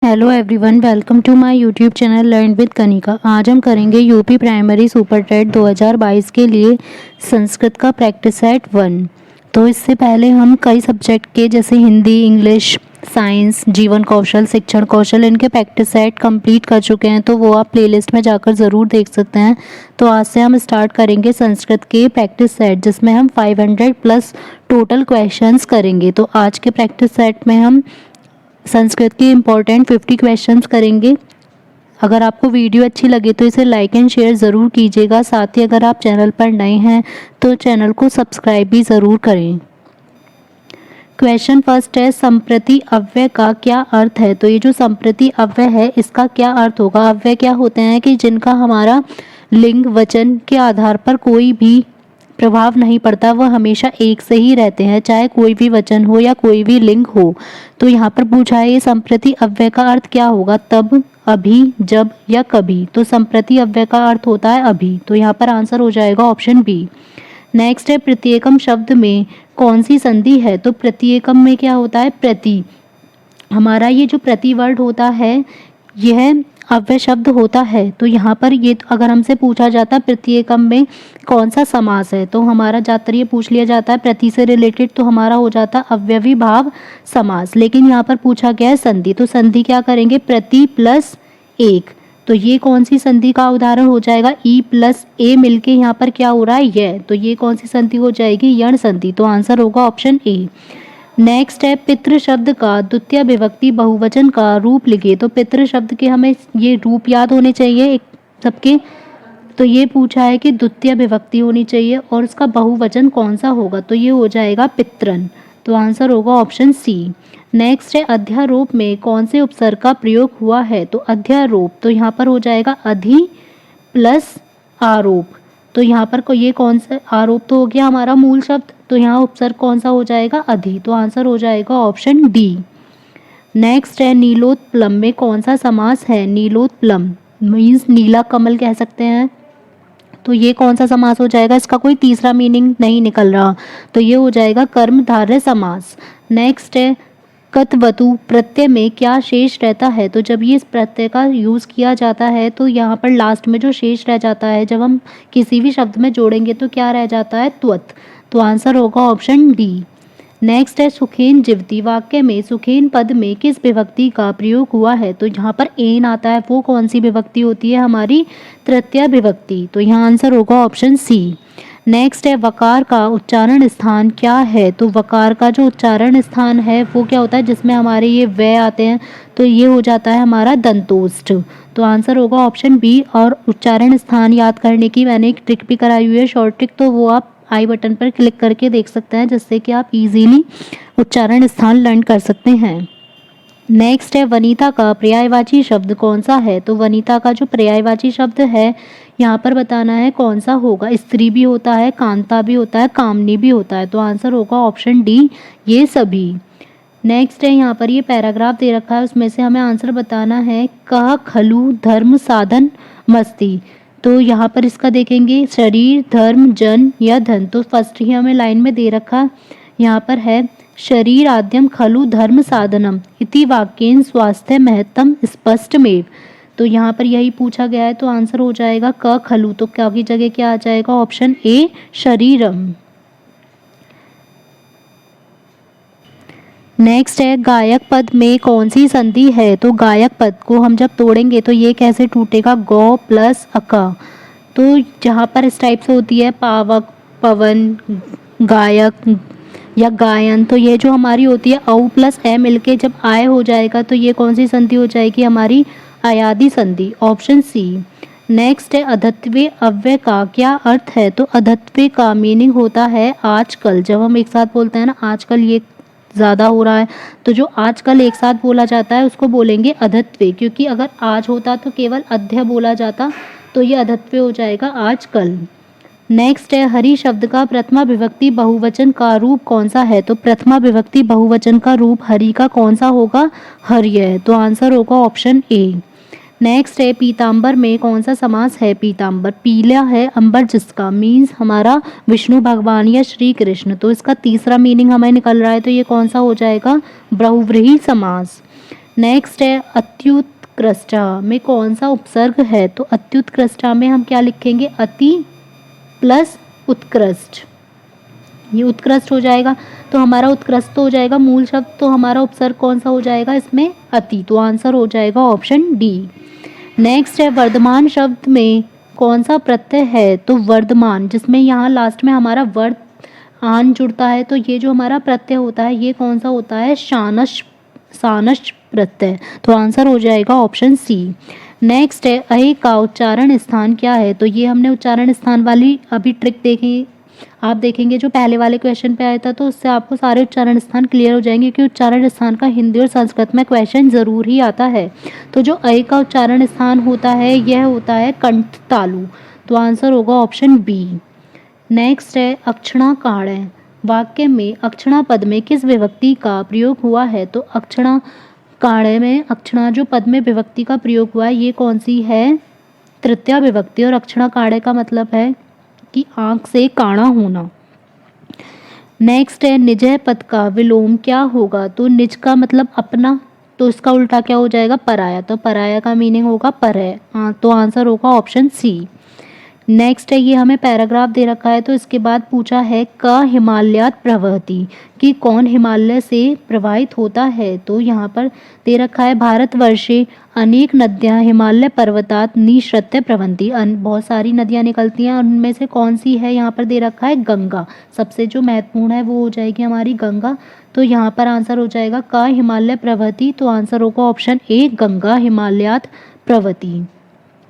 Hello everyone, welcome to my YouTube channel learn with Kanika. आज हम करेंगे यूपी प्राइमरी सुपर टेट 2022 के लिए संस्कृत का प्रैक्टिस सेट 1। तो इससे पहले हम कई सब्जेक्ट के जैसे हिंदी, इंग्लिश, साइंस, जीवन कौशल, शिक्षण कौशल इनके प्रैक्टिस सेट कंप्लीट कर चुके हैं, तो वो आप प्लेलिस्ट में जाकर ज़रूर देख सकते हैं। तो आज से हम स्टार्ट करेंगे संस्कृत के प्रैक्टिस सेट, जिसमें हम 500 प्लस टोटल क्वेश्चंस करेंगे। तो आज के प्रैक्टिस सेट में हम संस्कृत के इम्पोर्टेंट 50 क्वेश्चंस करेंगे। अगर आपको वीडियो अच्छी लगे तो इसे लाइक एंड शेयर ज़रूर कीजिएगा। साथ ही अगर आप चैनल पर नए हैं तो चैनल को सब्सक्राइब भी ज़रूर करें। क्वेश्चन फर्स्ट है, संप्रति अव्यय का क्या अर्थ है। तो ये जो संप्रति अव्यय है इसका क्या अर्थ होगा। अव्यय क्या होते हैं कि जिनका हमारा लिंग वचन के आधार पर कोई भी प्रभाव नहीं पड़ता, वह हमेशा एक से ही रहते हैं, चाहे कोई भी वचन हो या कोई भी लिंग हो। तो यहाँ पर पूछा है ये संप्रति अव्यय का अर्थ क्या होगा, तब, अभी, जब या कभी। तो संप्रति अव्यय का अर्थ होता है अभी। तो यहाँ पर आंसर हो जाएगा ऑप्शन बी। नेक्स्ट है, प्रत्येकम शब्द में कौन सी संधि है। तो प्रत्येकम में क्या होता है, प्रति। हमारा ये जो प्रति वर्ड होता है यह अव्यय शब्द होता है। तो यहाँ पर ये अगर हमसे पूछा जाता है प्रत्येकम में कौन सा समास है, तो हमारा ज़्यादातर ये पूछ लिया जाता है प्रति से रिलेटेड, तो हमारा हो जाता है अव्यवी भाव समास। लेकिन यहाँ पर पूछा गया है संधि, तो संधि क्या करेंगे, प्रति प्लस एक। तो ये कौन सी संधि का उदाहरण हो जाएगा, ई प्लस ए मिलके यहाँ पर क्या हो रहा है, यह। तो ये कौन सी संधि हो जाएगी, यण संधि। तो आंसर होगा ऑप्शन ए। नेक्स्ट है, पितृ शब्द का द्वितीय विभक्ति बहुवचन का रूप लिखिए। तो पितृ शब्द के हमें ये रूप याद होने चाहिए एक सबके। तो ये पूछा है कि द्वितीय विभक्ति होनी चाहिए और उसका बहुवचन कौन सा होगा, तो ये हो जाएगा पितरन। तो आंसर होगा ऑप्शन सी। नेक्स्ट है, अध्यारोप में कौन से उपसर्ग का प्रयोग हुआ है। तो अध्यारोप, तो यहाँ पर हो जाएगा अधि प्लस आरोप। तो यहाँ पर ये कौन सा, आरोप तो हो गया हमारा मूल शब्द, तो यहाँ उपसर्ग कौन सा हो जाएगा, अधि। तो आंसर हो जाएगा ऑप्शन डी। नेक्स्ट है, नीलोत्पलम में कौन सा समास है। नीलोत्पलम मीन्स नीला कमल कह सकते हैं। तो ये कौन सा समास हो जाएगा, इसका कोई तीसरा मीनिंग नहीं निकल रहा, तो ये हो जाएगा कर्मधारय समास। नेक्स्ट है, कतवतु प्रत्यय में क्या शेष रहता है। तो जब ये इस प्रत्यय का यूज़ किया जाता है तो यहाँ पर लास्ट में जो शेष रह जाता है, जब हम किसी भी शब्द में जोड़ेंगे तो क्या रह जाता है, त्वत। तो आंसर होगा ऑप्शन डी। नेक्स्ट है, सुखेन जीवती वाक्य में सुखेन पद में किस विभक्ति का प्रयोग हुआ है। तो यहाँ पर एन आता है, वो कौन सी विभक्ति होती है, हमारी तृतीय विभक्ति। तो यहाँ आंसर होगा ऑप्शन सी। नेक्स्ट है, वकार का उच्चारण स्थान क्या है। तो वकार का जो उच्चारण स्थान है वो क्या होता है, जिसमें हमारे ये वे आते हैं, तो ये हो जाता है हमारा दंतोष्ठ। तो आंसर होगा ऑप्शन बी। और उच्चारण स्थान याद करने की मैंने एक ट्रिक भी कराई हुई है, शॉर्ट ट्रिक, तो वो आप आई बटन पर क्लिक करके देख सकते हैं, जिससे कि आप इजीली उच्चारण स्थान लर्न कर सकते हैं। नेक्स्ट है, वनिता का पर्यायवाची शब्द कौन सा है। तो वनिता का जो पर्यायवाची शब्द है यहाँ पर बताना है कौन सा होगा। स्त्री भी होता है, कांता भी होता है, कामनी भी होता है। तो आंसर होगा ऑप्शन डी, ये सभी। नेक्स्ट है, यहाँ पर ये पैराग्राफ दे रखा है, उसमें से हमें आंसर बताना है, कह खलु धर्म साधन मस्ती। तो यहाँ पर इसका देखेंगे, शरीर, धर्म, जन या धन। तो फर्स्ट ही हमें लाइन में दे रखा यहाँ पर है, शरीर आद्यम खलु धर्म साधनम इति वाक्येन स्वास्थ्य महत्तम स्पष्टमेव। तो यहाँ पर यही पूछा गया है, तो आंसर हो जाएगा क खलु। तो क्या की जगह क्या आ जाएगा, ऑप्शन ए शरीरम। नेक्स्ट है, गायक पद में कौन सी संधि है। तो गायक पद को हम जब तोड़ेंगे तो ये कैसे टूटेगा, गौ प्लस अका। तो जहाँ पर इस टाइप से होती है पावक, पवन, गायक या गायन, तो ये जो हमारी होती है औ प्लस ए मिलके जब आय हो जाएगा, तो ये कौन सी संधि हो जाएगी, हमारी अयादि संधि, ऑप्शन सी। नेक्स्ट है, अधत्वे अव्यय का क्या अर्थ है। तो अधत्वे का मीनिंग होता है आजकल। जब हम एक साथ बोलते हैं ना, आजकल ये ज़्यादा हो रहा है, तो जो आजकल एक साथ बोला जाता है उसको बोलेंगे अधत्वे। क्योंकि अगर आज होता तो केवल अध्य बोला जाता, तो ये अधत्वे हो जाएगा आजकल। नेक्स्ट है, हरि शब्द का प्रथमा विभक्ति बहुवचन का रूप कौन सा है। तो प्रथमा विभक्ति बहुवचन का रूप हरि का कौन सा होगा, हर्य। तो आंसर होगा ऑप्शन ए। नेक्स्ट है, पीताम्बर में कौन सा समास है। पीताम्बर पीला है अंबर जिसका, मीन्स हमारा विष्णु भगवान या श्री कृष्ण। तो इसका तीसरा मीनिंग हमें निकल रहा है, तो ये कौन सा हो जाएगा, बहुव्रीहि समास। नेक्स्ट है अत्युत्कृष्टा में कौन सा उपसर्ग है? तो अत्युत्कृष्टा में हम क्या लिखेंगे? अति प्लस उत्कृष्ट, ये उत्कृष्ट हो जाएगा। तो हमारा उत्कृष्ट हो जाएगा मूल शब्द, तो हमारा उपसर्ग कौन सा हो जाएगा इसमें? अति। तो आंसर हो जाएगा ऑप्शन डी। नेक्स्ट है वर्धमान शब्द में कौन सा प्रत्यय है? तो वर्धमान, जिसमें यहाँ लास्ट में हमारा वर्ध आन जुड़ता है, तो ये जो हमारा प्रत्यय होता है ये कौन सा होता है? शानश, सानश प्रत्यय। तो आंसर हो जाएगा ऑप्शन सी। नेक्स्ट है अ का उच्चारण स्थान क्या है? तो ये हमने उच्चारण स्थान वाली अभी ट्रिक देखी, आप देखेंगे जो पहले वाले क्वेश्चन पे आया था, तो उससे आपको सारे उच्चारण स्थान क्लियर हो जाएंगे कि उच्चारण स्थान का हिंदी और संस्कृत में क्वेश्चन ज़रूर ही आता है। तो जो अ का उच्चारण स्थान होता है यह होता है कंठ तालु। तो आंसर होगा ऑप्शन बी। नेक्स्ट है अक्षणा काढ़। वाक्य में अक्षणा पद में किस विभक्ति का प्रयोग हुआ है? तो अक्षणा काढ़ में अक्षणा जो पद में विभक्ति का प्रयोग हुआ है ये कौन सी है? तृतीया विभक्ति। और अक्षणा काढ़ का मतलब है कि आंख से काणा होना। नेक्स्ट है निजय पद का विलोम क्या होगा? तो निज का मतलब अपना, तो इसका उल्टा क्या हो जाएगा? पराया। तो पराया का मीनिंग होगा परय। तो आंसर होगा ऑप्शन सी। नेक्स्ट है ये हमें पैराग्राफ दे रखा है, तो इसके बाद पूछा है क हिमालयात प्रवहति, कि कौन हिमालय से प्रवाहित होता है? तो यहाँ पर दे रखा है भारतवर्षे अनेक नदियाँ हिमालय पर्वतात निःसृत्य प्रवहन्ति। बहुत सारी नदियाँ निकलती हैं, उनमें से कौन सी है? यहाँ पर दे रखा है गंगा। सबसे जो महत्वपूर्ण है वो हो जाएगी हमारी गंगा। तो यहाँ पर आंसर हो जाएगा क हिमालय प्रवहति। तो आंसर होगा ऑप्शन ए गंगा हिमालयात प्रवहति।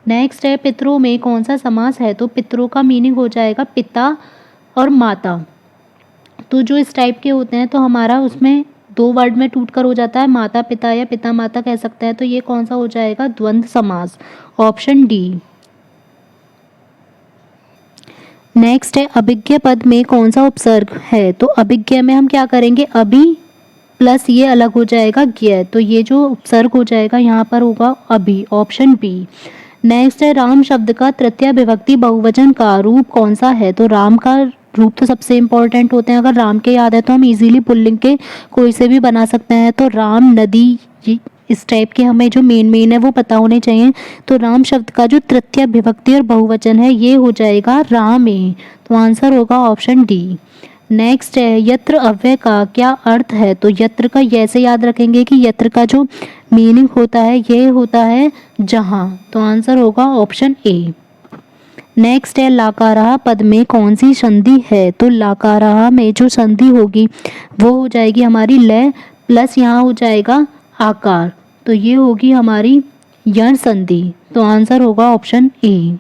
नेक्स्ट है पितरों में कौन सा समास है? तो पितरों का मीनिंग हो जाएगा पिता और माता। तो जो इस टाइप के होते हैं तो हमारा उसमें दो वर्ड में टूट कर हो जाता है, माता पिता या पिता माता कह सकते हैं। तो ये कौन सा हो जाएगा? द्वंद्व समास, ऑप्शन डी। नेक्स्ट है अभिज्ञ पद में कौन सा उपसर्ग है? तो अभिज्ञ में हम क्या करेंगे? अभी प्लस ये अलग हो जाएगा ज्ञ, तो ये जो उपसर्ग हो जाएगा यहाँ पर होगा अभी, ऑप्शन बी। नेक्स्ट है राम शब्द का तृतीय विभक्ति बहुवचन का रूप कौन सा है? तो राम का रूप तो सबसे इम्पोर्टेंट होते हैं, अगर राम के याद है तो हम इजीली पुल्लिंग के कोई से भी बना सकते हैं। तो राम, नदी, इस टाइप के हमें जो मेन है वो पता होने चाहिए। तो राम शब्द का जो तृतीय विभक्ति और बहुवचन है ये हो जाएगा रामे। तो आंसर होगा ऑप्शन डी। नेक्स्ट है यत्र अव्यय का क्या अर्थ है? तो यत्र का ऐसे याद रखेंगे कि यत्र का जो मीनिंग होता है ये होता है जहाँ। तो आंसर होगा ऑप्शन ए। नेक्स्ट है लाकाराह पद में कौन सी संधि है? तो लाकाराह में जो संधि होगी वो हो जाएगी हमारी लय प्लस यहाँ हो जाएगा आकार, तो ये होगी हमारी यण संधि। तो आंसर होगा ऑप्शन ए।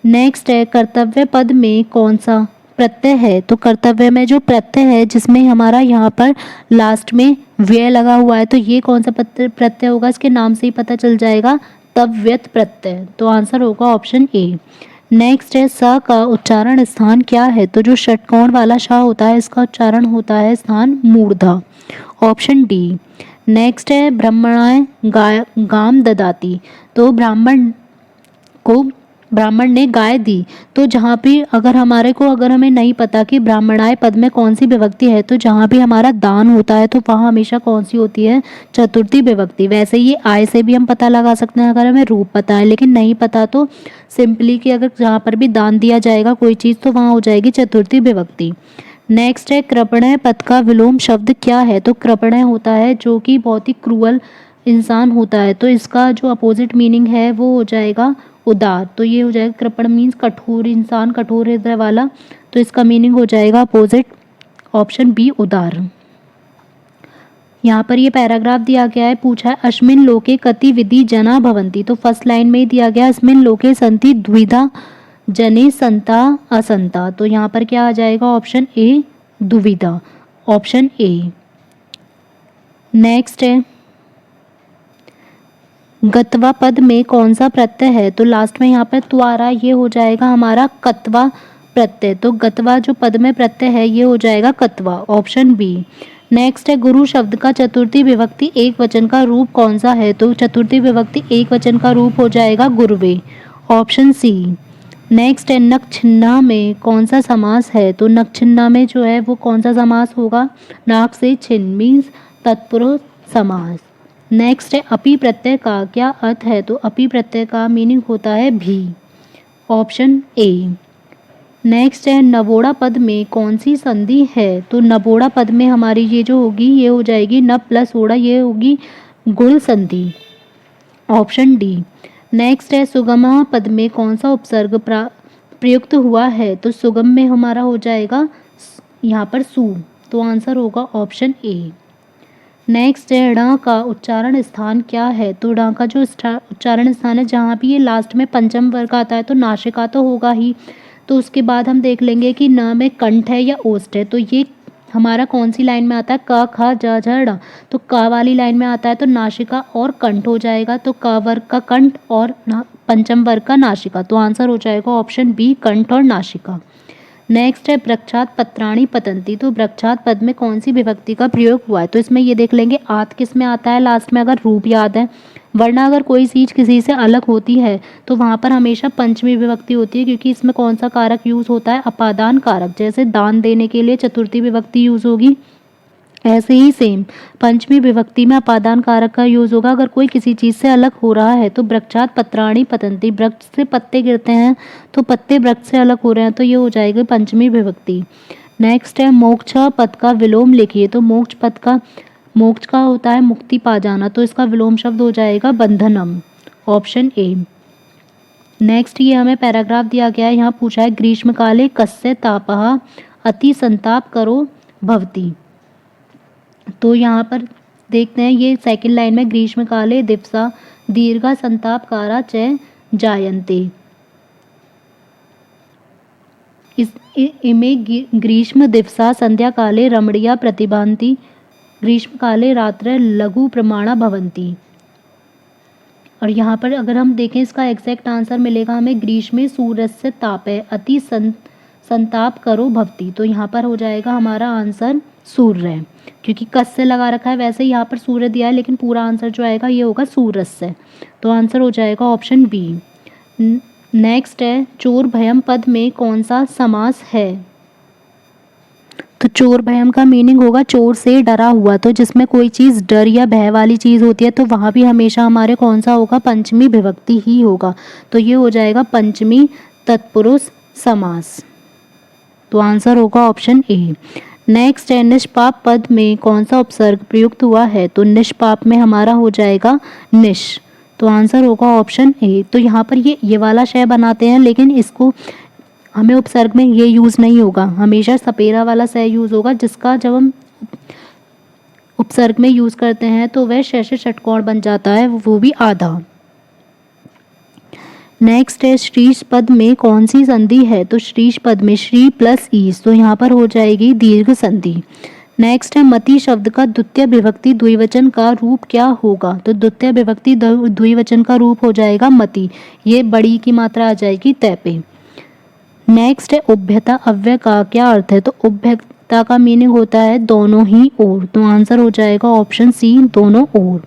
नेक्स्ट है कर्तव्य पद में कौन सा प्रत्यय है? तो कर्तव्य में जो प्रत्यय है जिसमें हमारा यहाँ पर लास्ट में व्यय लगा हुआ है, तो ये कौन सा प्रत्यय होगा? इसके नाम से ही पता चल जाएगा, तव्यत प्रत्यय। तो आंसर होगा ऑप्शन ए। नेक्स्ट है स का उच्चारण स्थान क्या है? तो जो षटकोण वाला श होता है इसका उच्चारण होता है स्थान मूर्धा, ऑप्शन डी। नेक्स्ट है ब्राह्मणाय गाम ददाती, तो ब्राह्मण ने गाय दी। तो जहाँ भी अगर हमें नहीं पता कि ब्राह्मणाय पद में कौन सी विभक्ति है, तो जहाँ भी हमारा दान होता है तो वहाँ हमेशा कौन सी होती है? चतुर्थी विभक्ति। वैसे ये आय से भी हम पता लगा सकते हैं अगर हमें रूप पता है, लेकिन नहीं पता तो सिंपली कि अगर जहाँ पर भी दान दिया जाएगा कोई चीज़ तो वहाँ हो जाएगी चतुर्थी विभक्ति। नेक्स्ट है कृपणय पद का विलोम शब्द क्या है? तो कृपणय होता है जो कि बहुत ही क्रूअल इंसान होता है, तो इसका जो अपोजिट मीनिंग है वो हो जाएगा उदार। तो ये हो जाएगा कृपण मीन्स कठोर इंसान, कठोर हृदय वाला, तो इसका मीनिंग हो जाएगा अपोजिट, ऑप्शन बी उदार। यहाँ पर ये पैराग्राफ दिया गया है, पूछा है अस्मिन् लोके कति विधि जना भवन्ति। तो फर्स्ट लाइन में ही दिया गया अस्मिन् लोके सन्ति द्विधा जने संता असंता। तो यहाँ पर क्या आ जाएगा? ऑप्शन ए दुविधा, ऑप्शन ए। नेक्स्ट है गत्वा पद में कौन सा प्रत्यय है? तो लास्ट में यहाँ पर त्वारा, ये हो जाएगा हमारा कत्वा प्रत्यय। तो गत्वा जो पद में प्रत्यय है ये हो जाएगा कत्वा, ऑप्शन बी। नेक्स्ट है गुरु शब्द का चतुर्थी विभक्ति एक वचन का रूप कौन सा है? तो चतुर्थी विभक्ति एक वचन का रूप हो जाएगा गुरुवे, ऑप्शन सी। नेक्स्ट है नक्षिन्ना में कौन सा समास है? तो नक्षिन्ना में जो है वो कौन सा समास होगा? नाक से छिन्न मीन्स तत्पुरुष समास। नेक्स्ट है अपी प्रत्यय का क्या अर्थ है, तो अपी प्रत्यय का मीनिंग होता है भी, ऑप्शन ए। नेक्स्ट है नवोड़ा पद में कौन सी संधि है, तो नवोड़ा पद में हमारी ये जो होगी ये हो जाएगी न प्लस ओड़ा, ये होगी गुण संधि, ऑप्शन डी। नेक्स्ट है सुगम पद में कौन सा उपसर्ग प्रयुक्त हुआ है, तो सुगम में हमारा हो जाएगा यहाँ पर सु, तो आंसर होगा ऑप्शन ए। नेक्स्ट है ड़ का उच्चारण स्थान क्या है, तो ड़ का जो उच्चारण स्थान है जहाँ भी ये लास्ट में पंचम वर्ग आता है तो नासिका तो होगा ही, तो उसके बाद हम देख लेंगे कि न में कंठ है या ओष्ठ है, तो ये हमारा कौन सी लाइन में आता है, क ख ज झ ड़, तो क वाली लाइन में आता है तो नासिका और कंठ हो जाएगा, तो क वर्ग का कंठ और पंचम वर्ग का नासिका, तो आंसर हो जाएगा ऑप्शन बी कंठ और नासिका। नेक्स्ट है वृक्षात पत्राणि पतंती, तो वृक्षात पद में कौन सी विभक्ति का प्रयोग हुआ है, तो इसमें ये देख लेंगे आत किस में आता है लास्ट में, अगर रूप याद है, वरना अगर कोई चीज़ किसी से अलग होती है तो वहाँ पर हमेशा पंचमी विभक्ति होती है, क्योंकि इसमें कौन सा कारक यूज़ होता है, अपादान कारक। जैसे दान देने के लिए चतुर्थी विभक्ति यूज़ होगी, ऐसे ही सेम पंचमी विभक्ति में अपादान कारक का यूज होगा अगर कोई किसी चीज़ से अलग हो रहा है। तो वृक्षात पत्राणि पतंती, वृक्ष से पत्ते गिरते हैं तो पत्ते वृक्ष से अलग हो रहे हैं, तो ये हो जाएगी पंचमी विभक्ति। नेक्स्ट है मोक्ष पद का विलोम लिखिए, तो मोक्ष का होता है मुक्ति पा जाना, तो इसका विलोम शब्द हो जाएगा बंधनम, ऑप्शन ए। नेक्स्ट ये हमें पैराग्राफ दिया गया है, यहाँ पूछा है ग्रीष्मकाले कस्य तापः अति संताप करो भवति, तो यहाँ पर देखते हैं ये सेकंड लाइन में ग्रीष्मकाले दिवसा दीर्घा संतापकारा च जायन्ते, इमे ग्रीष्म दिवसा संध्या काले रमणीया प्रतिभान्ति ग्रीष्म काले रात्र लघु प्रमाणा भवन्ति। और यहाँ पर अगर हम देखें इसका एग्जैक्ट आंसर मिलेगा हमें ग्रीष्मे सूर्यस्य तापे अति संताप करो भवति, तो यहाँ पर हो जाएगा हमारा आंसर सूर्य, क्योंकि कस से लगा रखा है, वैसे यहाँ पर सूर्य दिया है लेकिन पूरा आंसर जो आएगा ये होगा सूरज से, तो आंसर हो जाएगा ऑप्शन बी। नेक्स्ट है चोर भयम पद में कौन सा समास है, तो चोर भयम का मीनिंग होगा चोर से डरा हुआ, तो जिसमें कोई चीज़ डर या भय वाली चीज़ होती है तो वहाँ भी हमेशा हमारे कौन सा होगा, पंचमी विभक्ति ही होगा, तो ये हो जाएगा पंचमी तत्पुरुष समास, तो आंसर होगा ऑप्शन ए। नेक्स्ट है निष्पाप पद में कौन सा उपसर्ग प्रयुक्त हुआ है, तो निष्पाप में हमारा हो जाएगा निश, तो आंसर होगा ऑप्शन ए। तो यहाँ पर ये वाला शय बनाते हैं लेकिन इसको हमें उपसर्ग में ये यूज़ नहीं होगा, हमेशा सपेरा वाला शय यूज़ होगा, जिसका जब हम उपसर्ग में यूज़ करते हैं तो वह शय से षटकोण बन जाता है, वो भी आधा। नेक्स्ट है श्रीष पद में कौन सी संधि है, तो श्रीष पद में श्री प्लस ईस, तो यहाँ पर हो जाएगी दीर्घ संधि। नेक्स्ट है मति शब्द का द्वितीय विभक्ति द्विवचन का रूप क्या होगा, तो द्वितीय विभक्ति द्विवचन का रूप हो जाएगा मति, ये बड़ी की मात्रा आ जाएगी तय पे। नेक्स्ट है उभ्यता अव्यय का क्या अर्थ है, तो उभ्यता का मीनिंग होता है दोनों ही ओर, तो आंसर हो जाएगा ऑप्शन सी दोनों ओर।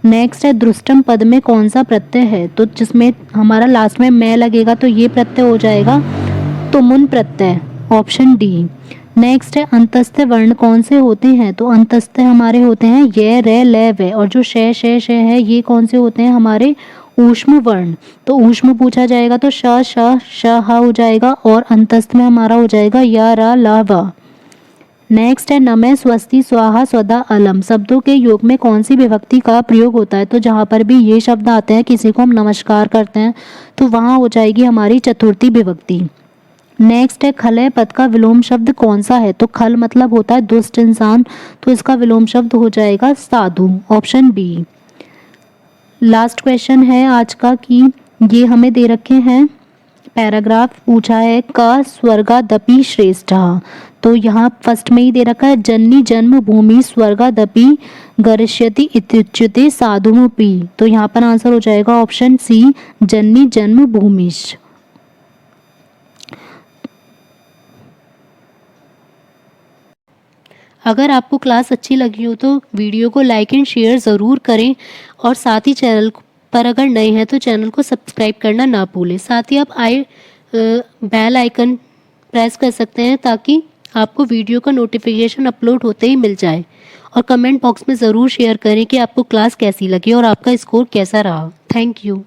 नेक्स्ट है दृष्टम पद में कौन सा प्रत्यय है, तो जिसमें हमारा लास्ट में मैं लगेगा तो ये प्रत्यय हो जाएगा तुमुन प्रत्यय, ऑप्शन डी। नेक्स्ट है अंतस्थ वर्ण कौन से होते हैं, तो अंतस्थ हमारे होते हैं ये रे ले वे, और जो शय शय शय है ये कौन से होते हैं हमारे ऊष्म वर्ण, तो ऊष्म पूछा जाएगा तो श श श ह हो जाएगा, और अंतस्थ में हमारा हो जाएगा या रा ला वा। नेक्स्ट है नमः स्वस्ति स्वाहा स्वदा अलम, शब्दों के योग में कौन सी विभक्ति का प्रयोग होता है, तो जहाँ पर भी ये शब्द आते हैं किसी को हम नमस्कार करते हैं तो वहाँ हो जाएगी हमारी चतुर्थी विभक्ति। नेक्स्ट है खलय पद का विलोम शब्द कौन सा है, तो खल मतलब होता है दुष्ट इंसान, तो इसका विलोम शब्द हो जाएगा साधु, ऑप्शन बी। लास्ट क्वेश्चन है आज का कि ये हमें दे रखे हैं पैराग्राफ, पूछा है क स्वर्गादपि श्रेष्ठ, तो यहाँ फर्स्ट में ही दे रखा है जननी जन्म भूमि स्वर्गादपि गरिष्यति इत्युच्यते साधुमपि, तो यहाँ पर आंसर हो जाएगा ऑप्शन सी जननी जन्म भूमिश्च। अगर आपको क्लास अच्छी लगी हो तो वीडियो को लाइक एंड शेयर ज़रूर करें, और साथ ही चैनल पर अगर नए हैं तो चैनल को सब्सक्राइब करना ना भूलें। साथ ही आप बेल आइकन प्रेस कर सकते हैं ताकि आपको वीडियो का नोटिफिकेशन अपलोड होते ही मिल जाए। और कमेंट बॉक्स में ज़रूर शेयर करें कि आपको क्लास कैसी लगी और आपका स्कोर कैसा रहा। Thank you.